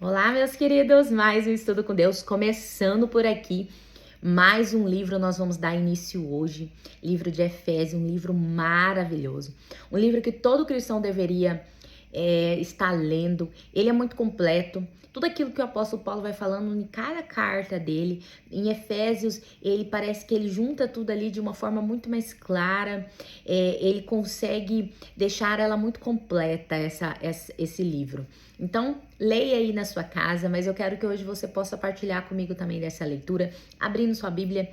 Olá, meus queridos, mais um Estudo com Deus, começando por aqui, mais um livro nós vamos dar início hoje, livro de Efésios, um livro maravilhoso, um livro que todo cristão deveria estar lendo. Ele é muito completo, tudo aquilo que o apóstolo Paulo vai falando em cada carta dele, em Efésios, ele parece que ele junta tudo ali de uma forma muito mais clara, ele consegue deixar ela muito completa, esse livro. Então, leia aí na sua casa, mas eu quero que hoje você possa partilhar comigo também dessa leitura, abrindo sua Bíblia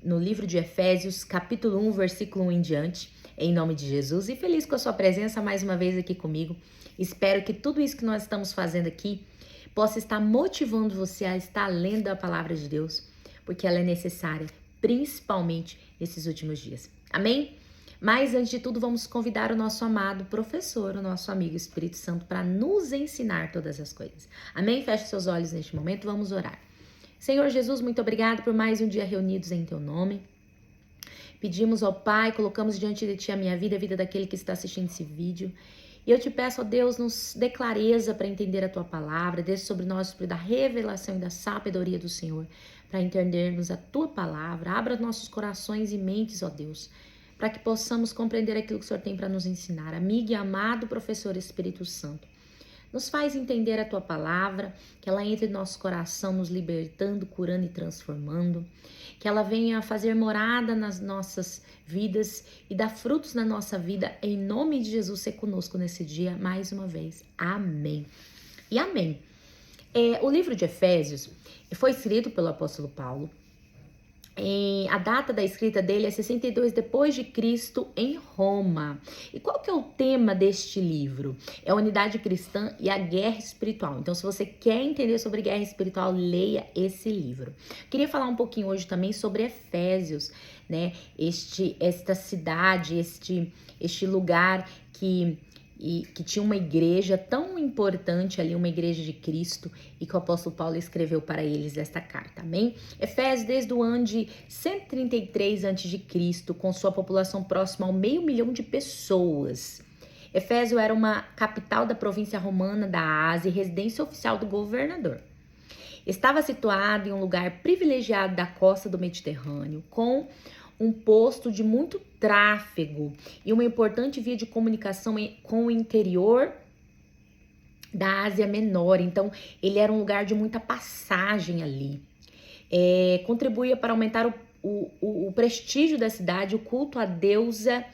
no livro de Efésios, capítulo 1, versículo 1 em diante, em nome de Jesus. E feliz com a sua presença mais uma vez aqui comigo. Espero que tudo isso que nós estamos fazendo aqui possa estar motivando você a estar lendo a palavra de Deus, porque ela é necessária, principalmente nesses últimos dias. Amém? Mas, antes de tudo, vamos convidar o nosso amado professor, o nosso amigo Espírito Santo, para nos ensinar todas as coisas. Amém? Feche seus olhos neste momento, vamos orar. Senhor Jesus, muito obrigado por mais um dia reunidos em Teu nome. Pedimos ao Pai, colocamos diante de Ti a minha vida, a vida daquele que está assistindo esse vídeo. E eu te peço, ó Deus, nos dê clareza para entender a Tua palavra, desça sobre nós o Espírito da revelação e da sabedoria do Senhor, para entendermos a Tua palavra. Abra nossos corações e mentes, ó Deus, para que possamos compreender aquilo que o Senhor tem para nos ensinar. Amigo e amado professor Espírito Santo, nos faz entender a Tua palavra, que ela entre em nosso coração, nos libertando, curando e transformando, que ela venha fazer morada nas nossas vidas e dar frutos na nossa vida, em nome de Jesus, ser conosco nesse dia, mais uma vez. Amém. E amém. O livro de Efésios foi escrito pelo apóstolo Paulo. A data da escrita dele é 62 depois de Cristo em Roma. E qual que é o tema deste livro? É a unidade cristã e a guerra espiritual. Então, se você quer entender sobre guerra espiritual, leia esse livro. Queria falar um pouquinho hoje também sobre Efésios, né? Esta cidade, este lugar que tinha uma igreja tão importante ali, uma igreja de Cristo, e que o apóstolo Paulo escreveu para eles esta carta, amém? Efésios, desde o ano de 133 a.C., com sua população próxima ao 500.000 de pessoas. Efésio era uma capital da província romana da Ásia e residência oficial do governador. Estava situado em um lugar privilegiado da costa do Mediterrâneo, com um posto de muito tráfego e uma importante via de comunicação com o interior da Ásia Menor. Então, ele era um lugar de muita passagem ali. Contribuía para aumentar o prestígio da cidade, o culto à deusa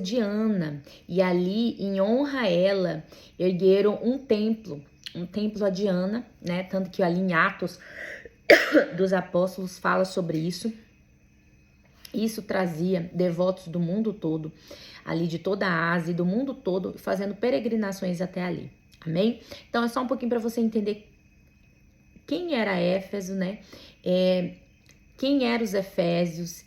Diana. E ali, em honra a ela, ergueram um templo a Diana, né? Tanto que ali em Atos dos Apóstolos fala sobre isso. Isso trazia devotos do mundo todo, ali de toda a Ásia e do mundo todo, fazendo peregrinações até ali. Amém? Então é só um pouquinho para você entender quem era Éfeso, né? Quem eram os Efésios,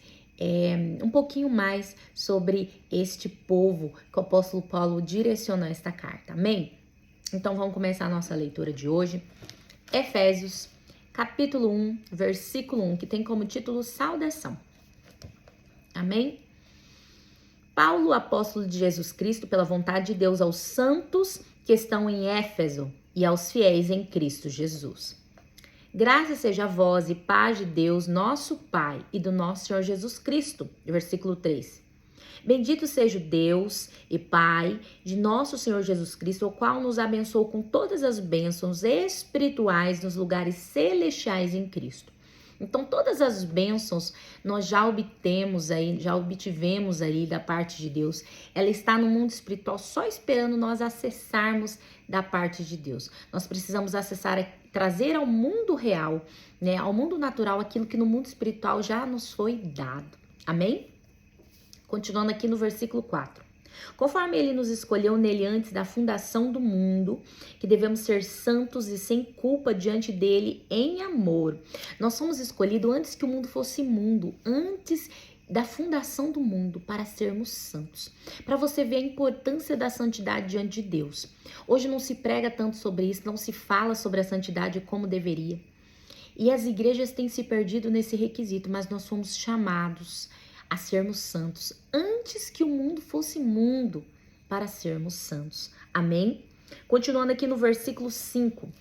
um pouquinho mais sobre este povo que o apóstolo Paulo direcionou esta carta. Amém? Então vamos começar a nossa leitura de hoje. Efésios, capítulo 1, versículo 1, que tem como título Saudação. Amém? Paulo, apóstolo de Jesus Cristo, pela vontade de Deus, aos santos que estão em Éfeso e aos fiéis em Cristo Jesus. Graças seja a vós e paz de Deus, nosso Pai, e do nosso Senhor Jesus Cristo. Versículo 3. Bendito seja o Deus e Pai de nosso Senhor Jesus Cristo, o qual nos abençoou com todas as bênçãos espirituais nos lugares celestiais em Cristo. Então, todas as bênçãos nós já obtivemos aí da parte de Deus. Ela está no mundo espiritual só esperando nós acessarmos da parte de Deus. Nós precisamos acessar, trazer ao mundo real, né, ao mundo natural, aquilo que no mundo espiritual já nos foi dado. Amém? Continuando aqui no versículo 4. Conforme ele nos escolheu nele antes da fundação do mundo, que devemos ser santos e sem culpa diante dele em amor. Nós somos escolhidos antes que o mundo fosse mundo, antes da fundação do mundo, para sermos santos. Para você ver a importância da santidade diante de Deus. Hoje não se prega tanto sobre isso, não se fala sobre a santidade como deveria. E as igrejas têm se perdido nesse requisito, mas nós fomos chamados a sermos santos antes que o mundo fosse mundo, para sermos santos. Amém? Continuando aqui no versículo 5.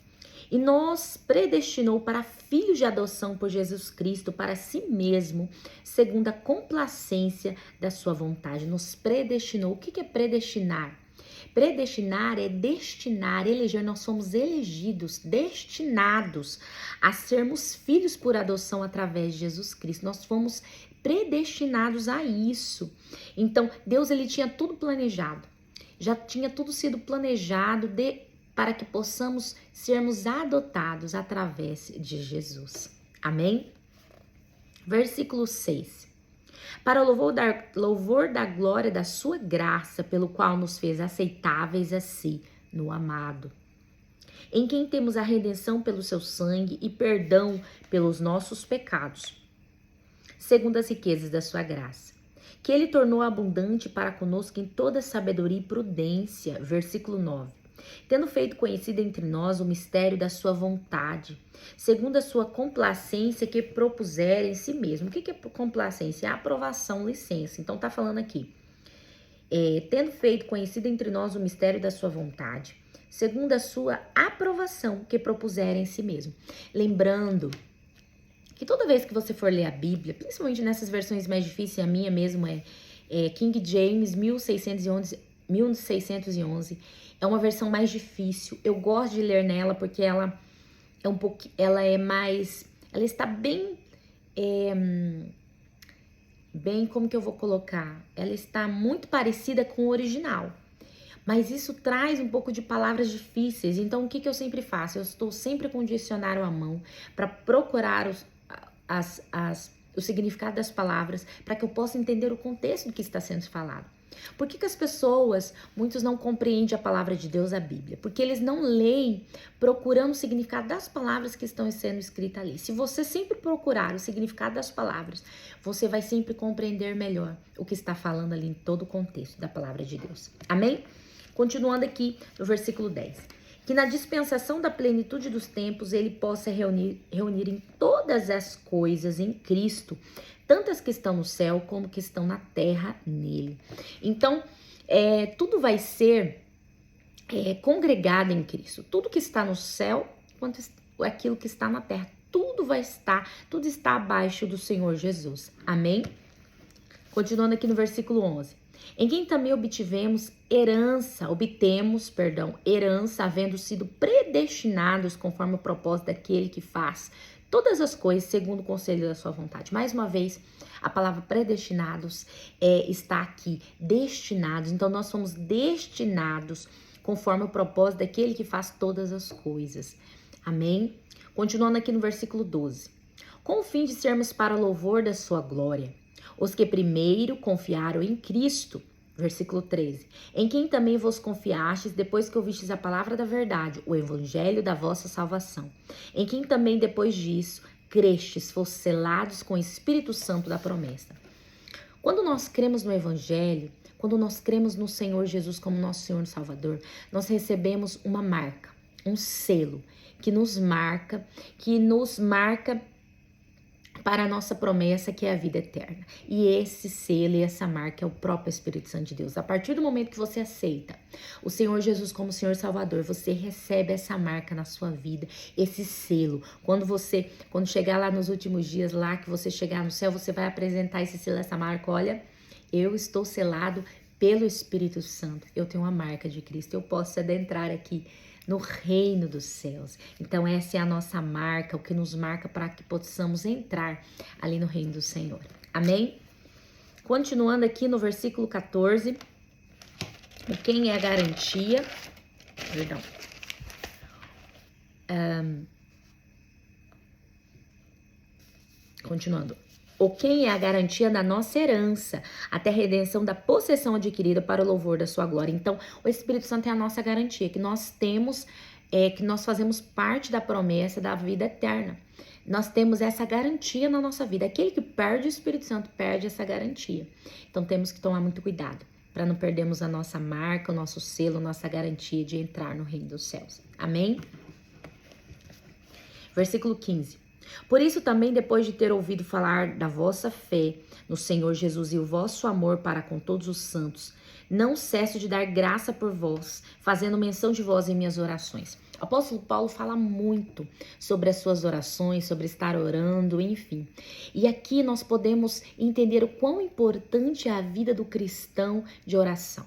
E nos predestinou para filhos de adoção por Jesus Cristo, para si mesmo, segundo a complacência da sua vontade. Nos predestinou. O que é predestinar? Predestinar é destinar, eleger. Nós somos elegidos, destinados a sermos filhos por adoção através de Jesus Cristo. Nós fomos predestinados a isso. Então, Deus, ele tinha tudo planejado. Já tinha tudo sido planejado para que possamos sermos adotados através de Jesus. Amém? Versículo 6. Para o louvor da glória da sua graça, pelo qual nos fez aceitáveis a si no amado, em quem temos a redenção pelo seu sangue e perdão pelos nossos pecados, segundo as riquezas da sua graça, que ele tornou abundante para conosco em toda sabedoria e prudência. Versículo 9. Tendo feito conhecido entre nós o mistério da sua vontade, segundo a sua complacência que propusera em si mesmo. O que é complacência? É aprovação, licença. Então tá falando aqui, tendo feito conhecido entre nós o mistério da sua vontade, segundo a sua aprovação que propusera em si mesmo. Lembrando que toda vez que você for ler a Bíblia, principalmente nessas versões mais difíceis, a minha mesmo é King James 1611, é uma versão mais difícil. Eu gosto de ler nela porque ela está bem, como que eu vou colocar? Ela está muito parecida com o original, mas isso traz um pouco de palavras difíceis. Então, o que eu sempre faço? Eu estou sempre com o dicionário à mão para procurar o significado das palavras, para que eu possa entender o contexto do que está sendo falado. Por que as pessoas, muitos não compreendem a palavra de Deus, a Bíblia? Porque eles não leem procurando o significado das palavras que estão sendo escritas ali. Se você sempre procurar o significado das palavras, você vai sempre compreender melhor o que está falando ali em todo o contexto da palavra de Deus. Amém? Continuando aqui no versículo 10. Que na dispensação da plenitude dos tempos ele possa reunir em todas as coisas em Cristo, tantas que estão no céu como que estão na terra nele. Então, tudo vai ser congregado em Cristo. Tudo que está no céu, quanto aquilo que está na terra, tudo está abaixo do Senhor Jesus. Amém? Continuando aqui no versículo 11. Em quem também obtemos herança, havendo sido predestinados conforme o propósito daquele que faz todas as coisas segundo o conselho da sua vontade. Mais uma vez, a palavra predestinados está aqui, destinados. Então, nós somos destinados conforme o propósito daquele que faz todas as coisas. Amém? Continuando aqui no versículo 12. Com o fim de sermos para o louvor da sua glória, os que primeiro confiaram em Cristo. Versículo 13. Em quem também vos confiastes, depois que ouvistes a palavra da verdade, o evangelho da vossa salvação. Em quem também, depois disso, crestes, fostes selados com o Espírito Santo da promessa. Quando nós cremos no evangelho, quando nós cremos no Senhor Jesus como nosso Senhor e Salvador, nós recebemos uma marca, um selo que nos marca para a nossa promessa, que é a vida eterna. E esse selo e essa marca é o próprio Espírito Santo de Deus. A partir do momento que você aceita o Senhor Jesus como Senhor Salvador, você recebe essa marca na sua vida, esse selo. Quando chegar lá nos últimos dias, lá que você chegar no céu, você vai apresentar esse selo, essa marca. Olha, eu estou selado pelo Espírito Santo. Eu tenho uma marca de Cristo. Eu posso adentrar aqui no reino dos céus. Então essa é a nossa marca, o que nos marca para que possamos entrar ali no reino do Senhor. Amém? Continuando aqui no versículo 14, quem é a garantia? Perdão. Continuando. Ou quem é a garantia da nossa herança, até a redenção da possessão adquirida para o louvor da sua glória. Então, o Espírito Santo é a nossa garantia, que nós temos, que nós fazemos parte da promessa da vida eterna. Nós temos essa garantia na nossa vida. Aquele que perde o Espírito Santo perde essa garantia. Então, temos que tomar muito cuidado para não perdermos a nossa marca, o nosso selo, a nossa garantia de entrar no reino dos céus. Amém? Versículo 15. Por isso também, depois de ter ouvido falar da vossa fé no Senhor Jesus e o vosso amor para com todos os santos, Não cesso de dar graça por vós, fazendo menção de vós em minhas orações. O apóstolo Paulo fala muito sobre as suas orações, sobre estar orando, enfim. E aqui nós podemos entender o quão importante é a vida do cristão de oração.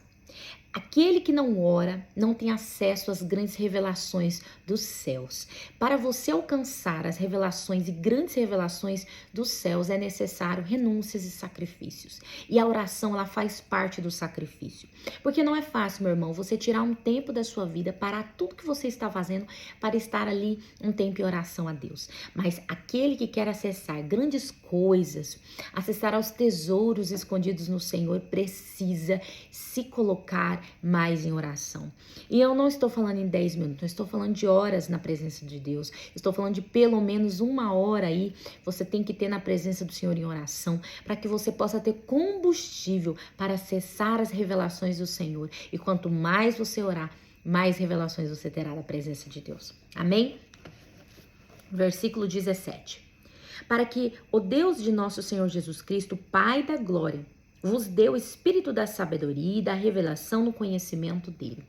Aquele que não ora não tem acesso às grandes revelações dos céus. Para você alcançar as revelações e grandes revelações dos céus é necessário renúncias e sacrifícios. E a oração, ela faz parte do sacrifício. Porque não é fácil, meu irmão, você tirar um tempo da sua vida, parar tudo que você está fazendo para estar ali um tempo em oração a Deus. Mas aquele que quer acessar grandes coisas, acessar aos tesouros escondidos no Senhor, precisa se colocar mais em oração. E eu não estou falando em 10 minutos, eu estou falando de horas na presença de Deus. Estou falando de pelo menos 1 hora aí, você tem que ter na presença do Senhor em oração, para que você possa ter combustível para acessar as revelações do Senhor. E quanto mais você orar, mais revelações você terá da presença de Deus. Amém? Versículo 17. Para que o Deus de nosso Senhor Jesus Cristo, Pai da glória, vos deu o espírito da sabedoria e da revelação no conhecimento dele.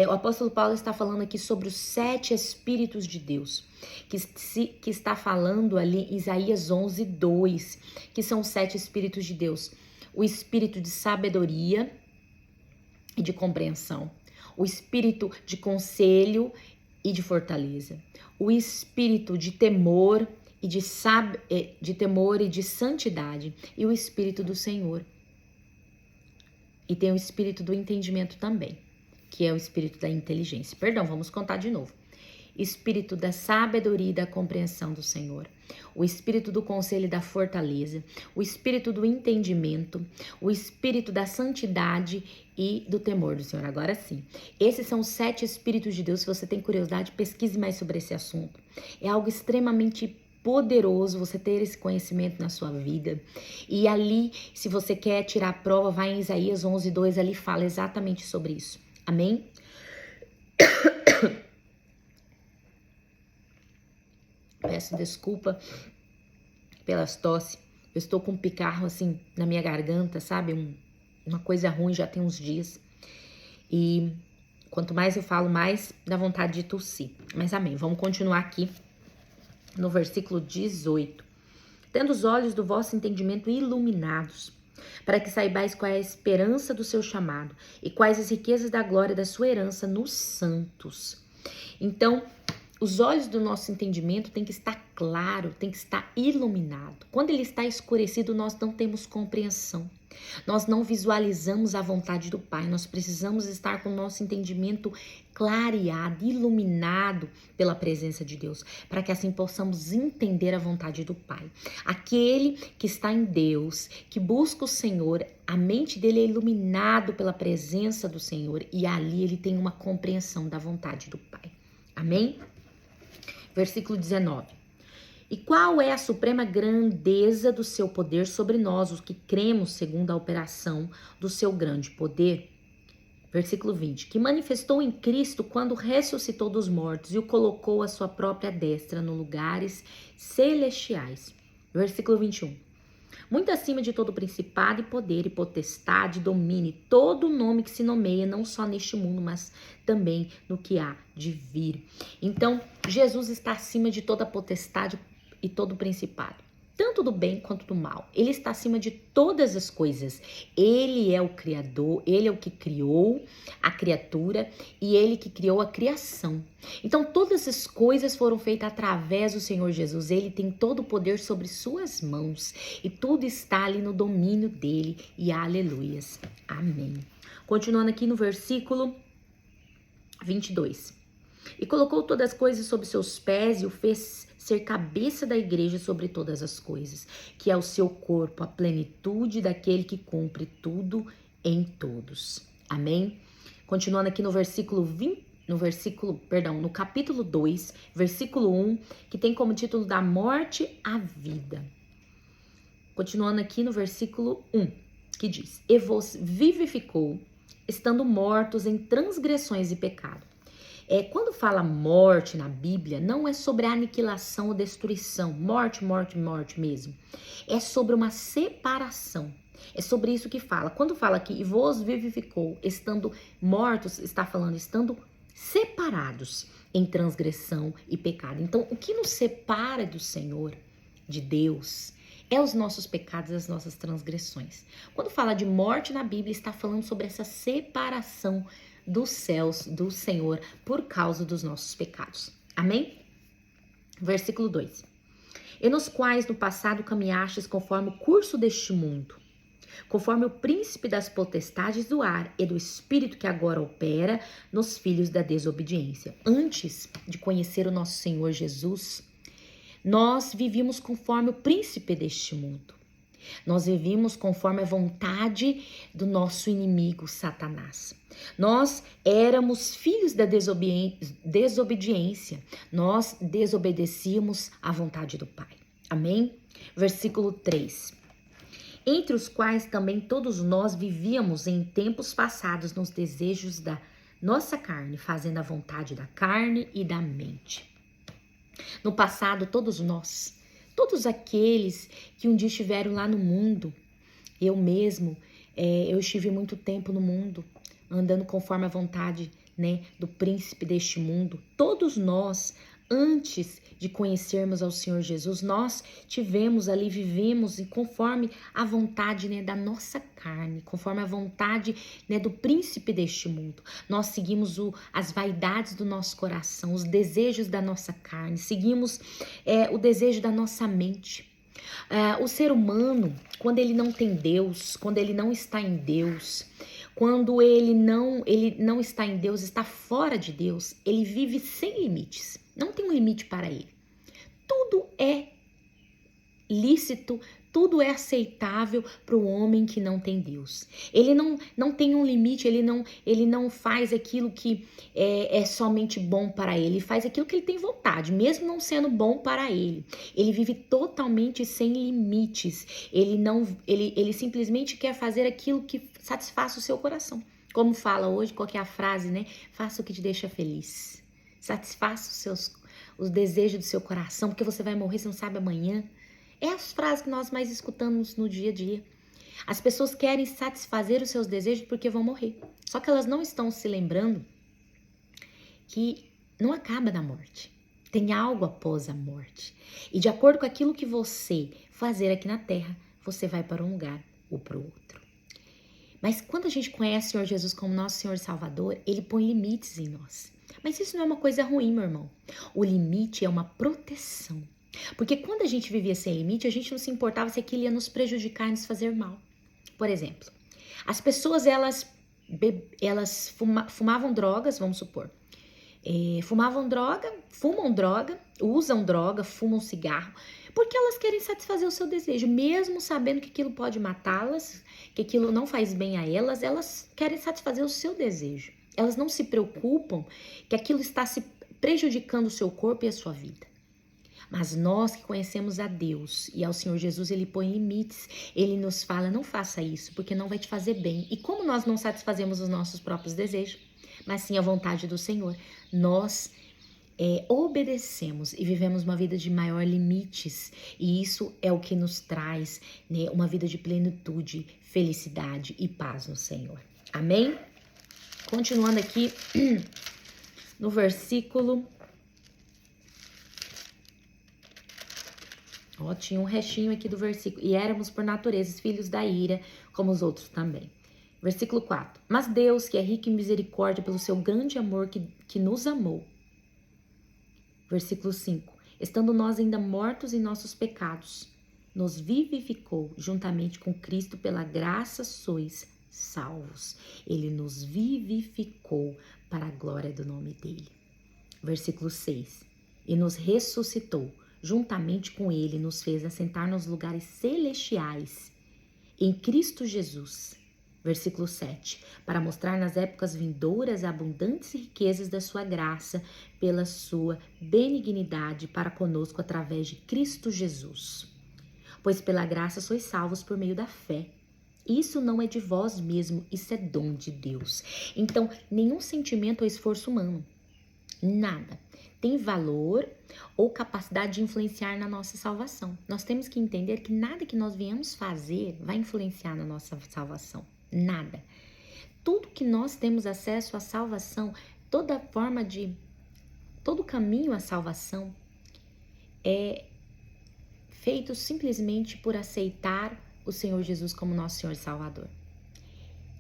O apóstolo Paulo está falando aqui sobre os 7 espíritos de Deus, que está falando ali em Isaías 11:2, que são os 7 espíritos de Deus. O espírito de sabedoria e de compreensão, o espírito de conselho e de fortaleza, o espírito de temor e de santidade, e o Espírito do Senhor. E tem o Espírito do entendimento também, que é o Espírito da inteligência. Perdão, vamos contar de novo. Espírito da sabedoria e da compreensão do Senhor, o Espírito do conselho e da fortaleza, o Espírito do entendimento, o Espírito da santidade e do temor do Senhor. Agora sim, esses são os 7 Espíritos de Deus. Se você tem curiosidade, pesquise mais sobre esse assunto. É algo extremamente poderoso você ter esse conhecimento na sua vida. E ali, se você quer tirar a prova, vai em Isaías 11:2, ali fala exatamente sobre isso. Amém? Peço desculpa pelas tosse. Eu estou com um picarro assim na minha garganta, sabe? Uma coisa ruim já tem uns dias. E quanto mais eu falo, mais dá vontade de tossir. Mas amém. Vamos continuar aqui no versículo 18. Tendo os olhos do vosso entendimento iluminados, para que saibais qual é a esperança do seu chamado e quais as riquezas da glória da sua herança nos santos. Então, os olhos do nosso entendimento tem que estar claro, tem que estar iluminado. Quando ele está escurecido, nós não temos compreensão. Nós não visualizamos a vontade do Pai. Nós precisamos estar com o nosso entendimento clareado, iluminado pela presença de Deus, para que assim possamos entender a vontade do Pai. Aquele que está em Deus, que busca o Senhor, a mente dele é iluminado pela presença do Senhor e ali ele tem uma compreensão da vontade do Pai. Amém? Versículo 19. E qual é a suprema grandeza do seu poder sobre nós, os que cremos segundo a operação do seu grande poder? Versículo 20. Que manifestou em Cristo quando ressuscitou dos mortos e o colocou à sua própria destra nos lugares celestiais. Versículo 21. Muito acima de todo principado e poder e potestade, domine todo nome que se nomeia, não só neste mundo, mas também no que há de vir. Então, Jesus está acima de toda potestade e todo principado, tanto do bem quanto do mal. Ele está acima de todas as coisas. Ele é o Criador, ele é o que criou a criatura e ele que criou a criação. Então, todas as coisas foram feitas através do Senhor Jesus. Ele tem todo o poder sobre suas mãos e tudo está ali no domínio dele. E aleluias. Amém. Continuando aqui no versículo 22. E colocou todas as coisas sob seus pés e o fez ser cabeça da igreja sobre todas as coisas, que é o seu corpo, a plenitude daquele que cumpre tudo em todos. Amém? Continuando aqui no no capítulo 2, versículo 1, que tem como título da morte à vida. Continuando aqui no versículo 1, que diz: E vos vivificou, estando mortos em transgressões e pecado. Quando fala morte na Bíblia, não é sobre aniquilação ou destruição, morte mesmo. É sobre uma separação. É sobre isso que fala. Quando fala que e vos vivificou, estando mortos, está falando estando separados em transgressão e pecado. Então, o que nos separa do Senhor, de Deus, é os nossos pecados, as nossas transgressões. Quando fala de morte na Bíblia, está falando sobre essa separação dos céus do Senhor por causa dos nossos pecados. Amém? Versículo 2. E nos quais no passado caminhastes conforme o curso deste mundo, conforme o príncipe das potestades do ar e do espírito que agora opera nos filhos da desobediência. Antes de conhecer o nosso Senhor Jesus, nós vivíamos conforme o príncipe deste mundo. Nós vivíamos conforme a vontade do nosso inimigo, Satanás. Nós éramos filhos da desobediência. Nós desobedecíamos à vontade do Pai. Amém? Versículo 3. Entre os quais também todos nós vivíamos em tempos passados nos desejos da nossa carne, fazendo a vontade da carne e da mente. No passado, todos nós, todos aqueles que um dia estiveram lá no mundo, eu mesmo, eu estive muito tempo no mundo, andando conforme a vontade, do príncipe deste mundo. Todos nós, antes de conhecermos ao Senhor Jesus, nós tivemos ali, vivemos e conforme a vontade da nossa carne, conforme a vontade do príncipe deste mundo. Nós seguimos as vaidades do nosso coração, os desejos da nossa carne, seguimos o desejo da nossa mente. O ser humano, quando ele não tem Deus, quando ele não está em Deus, quando ele não está em Deus, está fora de Deus, ele vive sem limites. Não tem um limite para ele. Tudo é lícito, tudo é aceitável para o homem que não tem Deus. Ele não tem um limite, ele não faz aquilo que é somente bom para ele, ele faz aquilo que ele tem vontade, mesmo não sendo bom para ele. Ele vive totalmente sem limites, ele simplesmente quer fazer aquilo que satisfaça o seu coração. Como fala hoje, qual que é a frase, Faça o que te deixa feliz. Satisfaça os desejos do seu coração, porque você vai morrer, você não sabe amanhã. É as frases que nós mais escutamos no dia a dia. As pessoas querem satisfazer os seus desejos porque vão morrer. Só que elas não estão se lembrando que não acaba na morte. Tem algo após a morte. E de acordo com aquilo que você fazer aqui na terra, você vai para um lugar ou para o outro. Mas quando a gente conhece o Senhor Jesus como nosso Senhor e Salvador, Ele põe limites em nós. Mas isso não é uma coisa ruim, meu irmão. O limite é uma proteção. Porque quando a gente vivia sem limite, a gente não se importava se aquilo ia nos prejudicar e nos fazer mal. Por exemplo, as pessoas, elas fumavam drogas, vamos supor. Fumam droga, usam droga, fumam cigarro, porque elas querem satisfazer o seu desejo, mesmo sabendo que aquilo pode matá-las, que aquilo não faz bem a elas querem satisfazer o seu desejo. Elas não se preocupam que aquilo está se prejudicando o seu corpo e a sua vida. Mas nós que conhecemos a Deus e ao Senhor Jesus, Ele põe limites. Ele nos fala, não faça isso, porque não vai te fazer bem. E como nós não satisfazemos os nossos próprios desejos, mas sim a vontade do Senhor, nós obedecemos e vivemos uma vida de maior limites. E isso é o que nos traz uma vida de plenitude, felicidade e paz no Senhor. Amém? Continuando aqui no versículo... tinha um restinho aqui do versículo. E éramos por natureza filhos da ira, como os outros também. Versículo 4. Mas Deus, que é rico em misericórdia pelo seu grande amor que nos amou. Versículo 5. Estando nós ainda mortos em nossos pecados, nos vivificou juntamente com Cristo, pela graça sois salvos. Ele nos vivificou para a glória do nome dele. Versículo 6. E nos ressuscitou. Juntamente com ele nos fez assentar nos lugares celestiais em Cristo Jesus. Versículo 7. Para mostrar nas épocas vindouras abundantes riquezas da sua graça pela sua benignidade para conosco através de Cristo Jesus. Pois pela graça sois salvos por meio da fé. Isso não é de vós mesmo, isso é dom de Deus. Então, nenhum sentimento ou esforço humano. Nada. tem valor ou capacidade de influenciar na nossa salvação. Nós temos que entender que nada que nós viemos fazer vai influenciar na nossa salvação. Nada. Tudo que nós temos acesso à salvação, todo caminho à salvação é feito simplesmente por aceitar o Senhor Jesus como nosso Senhor e Salvador.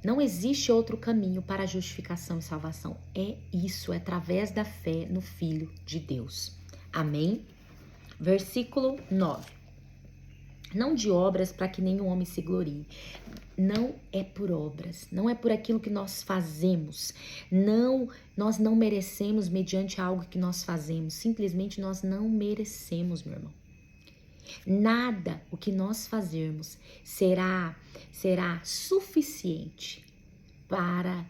Não existe outro caminho para a justificação e salvação. É isso, é através da fé no Filho de Deus. Amém? Versículo 9. Não de obras para que nenhum homem se glorie. Não é por obras, não é por aquilo que nós fazemos. Não, nós não merecemos mediante algo que nós fazemos. Simplesmente nós não merecemos, meu irmão. Nada o que nós fazermos será suficiente para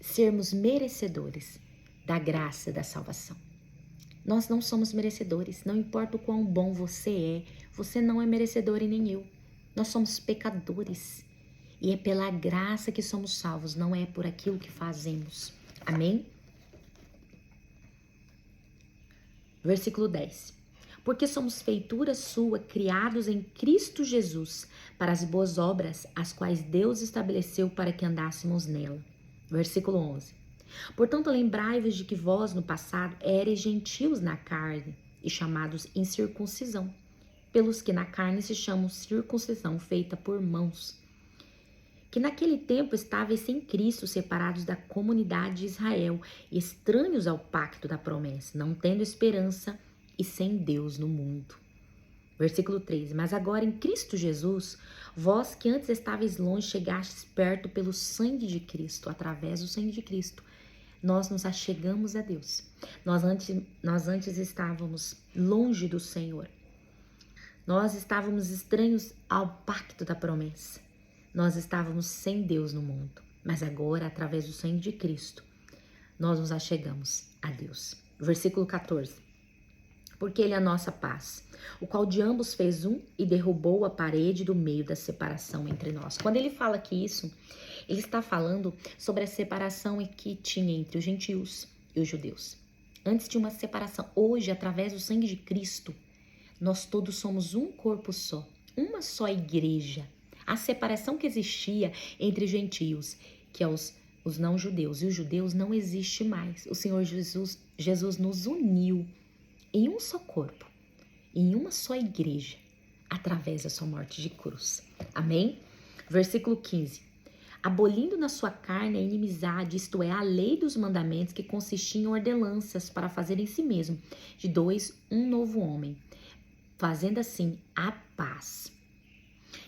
sermos merecedores da graça da salvação. Nós não somos merecedores, não importa o quão bom você não é merecedor e nem eu. Nós somos pecadores e é pela graça que somos salvos, não é por aquilo que fazemos. Amém? Versículo 10. Porque somos feitura sua, criados em Cristo Jesus, para as boas obras, as quais Deus estabeleceu para que andássemos nela. Versículo 11. Portanto, lembrai-vos de que vós, no passado, éreis gentios na carne e chamados incircuncisão, pelos que na carne se chamam circuncisão feita por mãos, que naquele tempo estáveis sem Cristo, separados da comunidade de Israel, estranhos ao pacto da promessa, não tendo esperança e sem Deus no mundo. Versículo 13. Mas agora em Cristo Jesus, vós que antes estáveis longe, chegastes perto pelo sangue de Cristo, através do sangue de Cristo, nós nos achegamos a Deus. Nós antes estávamos longe do Senhor. Nós estávamos estranhos ao pacto da promessa. Nós estávamos sem Deus no mundo. Mas agora, através do sangue de Cristo, nós nos achegamos a Deus. Versículo 14. Porque ele é a nossa paz, o qual de ambos fez um e derrubou a parede do meio da separação entre nós. Quando ele fala aqui isso, ele está falando sobre a separação que tinha entre os gentios e os judeus. Antes de uma separação, hoje, através do sangue de Cristo, nós todos somos um corpo só, uma só igreja. A separação que existia entre gentios, que é os não-judeus, e os judeus, não existe mais. O Senhor Jesus nos uniu em um só corpo, em uma só igreja, através da sua morte de cruz. Amém? Versículo 15. Abolindo na sua carne a inimizade, isto é, a lei dos mandamentos que consistia em ordenanças para fazer em si mesmo, de dois, um novo homem, fazendo assim a paz.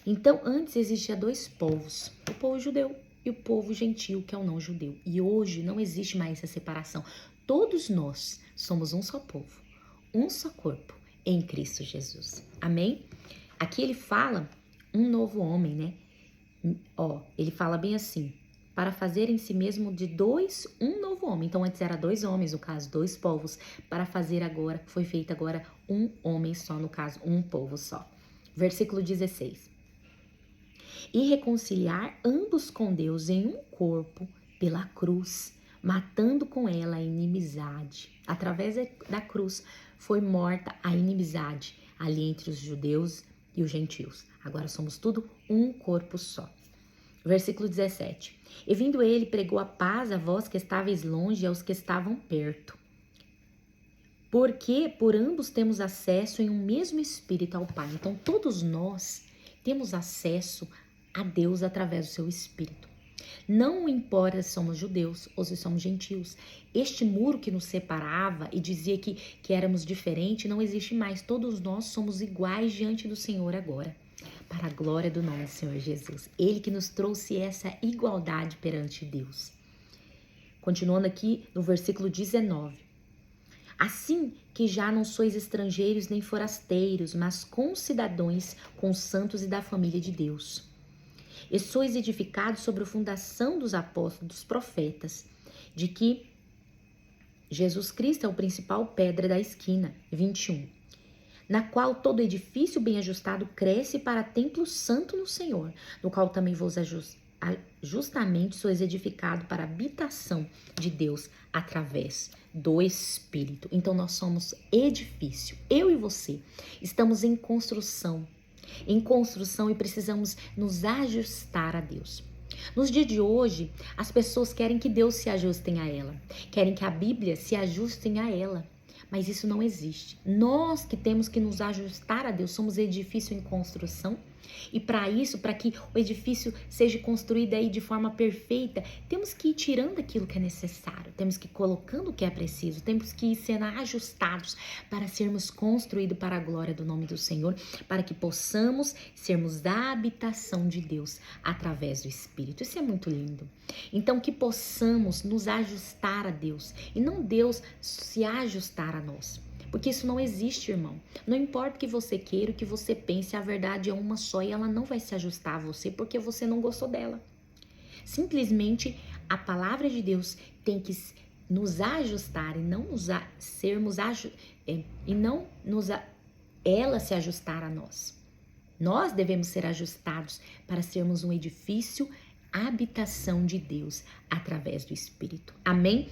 Então, antes existia dois povos, o povo judeu e o povo gentil, que é o não judeu. E hoje não existe mais essa separação. Todos nós somos um só povo, um só corpo em Cristo Jesus. Amém? Aqui ele fala um novo homem, né? Ele fala bem assim, para fazer em si mesmo de dois um novo homem. Então antes era dois homens, no caso, dois povos. Para fazer agora, foi feito agora um homem só, no caso, um povo só. Versículo 16. E reconciliar ambos com Deus em um corpo pela cruz, matando com ela a inimizade. Através da cruz foi morta a inimizade ali entre os judeus e os gentios. Agora somos tudo um corpo só. Versículo 17. E vindo ele, pregou a paz a vós que estáveis longe e aos que estavam perto. Porque por ambos temos acesso em um mesmo Espírito ao Pai. Então todos nós temos acesso a Deus através do seu Espírito. Não importa se somos judeus ou se somos gentios. Este muro que nos separava e dizia que éramos diferentes não existe mais. Todos nós somos iguais diante do Senhor agora. Para a glória do nome do Senhor Jesus. Ele que nos trouxe essa igualdade perante Deus. Continuando aqui no versículo 19. Assim que já não sois estrangeiros nem forasteiros, mas concidadãos com os santos e da família de Deus. E sois edificados sobre a fundação dos apóstolos, dos profetas, de que Jesus Cristo é o principal pedra da esquina. 21. Na qual todo edifício bem ajustado cresce para templo santo no Senhor, no qual também vos justamente sois edificado para a habitação de Deus através do Espírito. Então nós somos edifício. Eu e você estamos em construção e precisamos nos ajustar a Deus. Nos dias de hoje, as pessoas querem que Deus se ajustem a ela, querem que a Bíblia se ajustem a ela, mas isso não existe. Nós que temos que nos ajustar a Deus, somos edifício em construção. E para isso, para que o edifício seja construído aí de forma perfeita, temos que ir tirando aquilo que é necessário, temos que ir colocando o que é preciso, temos que ir sendo ajustados para sermos construídos para a glória do nome do Senhor, para que possamos sermos a habitação de Deus através do Espírito. Isso é muito lindo. Então que possamos nos ajustar a Deus e não Deus se ajustar a nós. Porque isso não existe, irmão. Não importa o que você queira, o que você pense, a verdade é uma só e ela não vai se ajustar a você porque você não gostou dela. Simplesmente a palavra de Deus tem que nos ajustar e não ela se ajustar a nós. Nós devemos ser ajustados para sermos um edifício, habitação de Deus através do Espírito. Amém?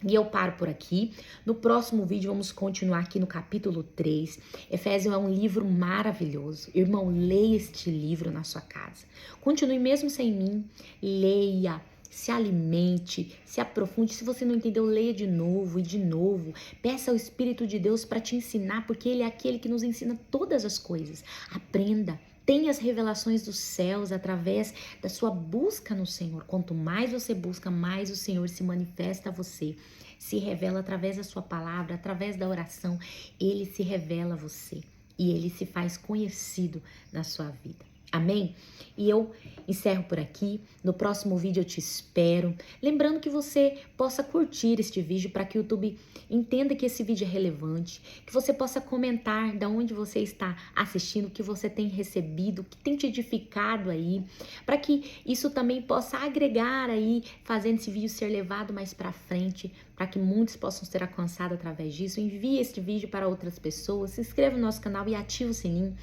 E eu paro por aqui. No próximo vídeo vamos continuar aqui no capítulo 3. Efésios é um livro maravilhoso. Irmão, leia este livro na sua casa. Continue mesmo sem mim. Leia, se alimente, se aprofunde. Se você não entendeu, leia de novo e de novo. Peça ao Espírito de Deus para te ensinar, porque Ele é aquele que nos ensina todas as coisas. Aprenda. Tenha as revelações dos céus através da sua busca no Senhor. Quanto mais você busca, mais o Senhor se manifesta a você. Se revela através da sua palavra, através da oração. Ele se revela a você e Ele se faz conhecido na sua vida. Amém? E eu encerro por aqui. No próximo vídeo eu te espero. Lembrando que você possa curtir este vídeo para que o YouTube entenda que esse vídeo é relevante. Que você possa comentar de onde você está assistindo, o que você tem recebido, o que tem te edificado aí. Para que isso também possa agregar aí, fazendo esse vídeo ser levado mais para frente. Para que muitos possam ser alcançados através disso. Envie este vídeo para outras pessoas. Se inscreva no nosso canal e ative o sininho,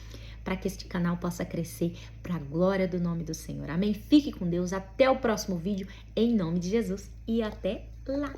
para que este canal possa crescer para a glória do nome do Senhor. Amém? Fique com Deus. Até o próximo vídeo, em nome de Jesus. E até lá!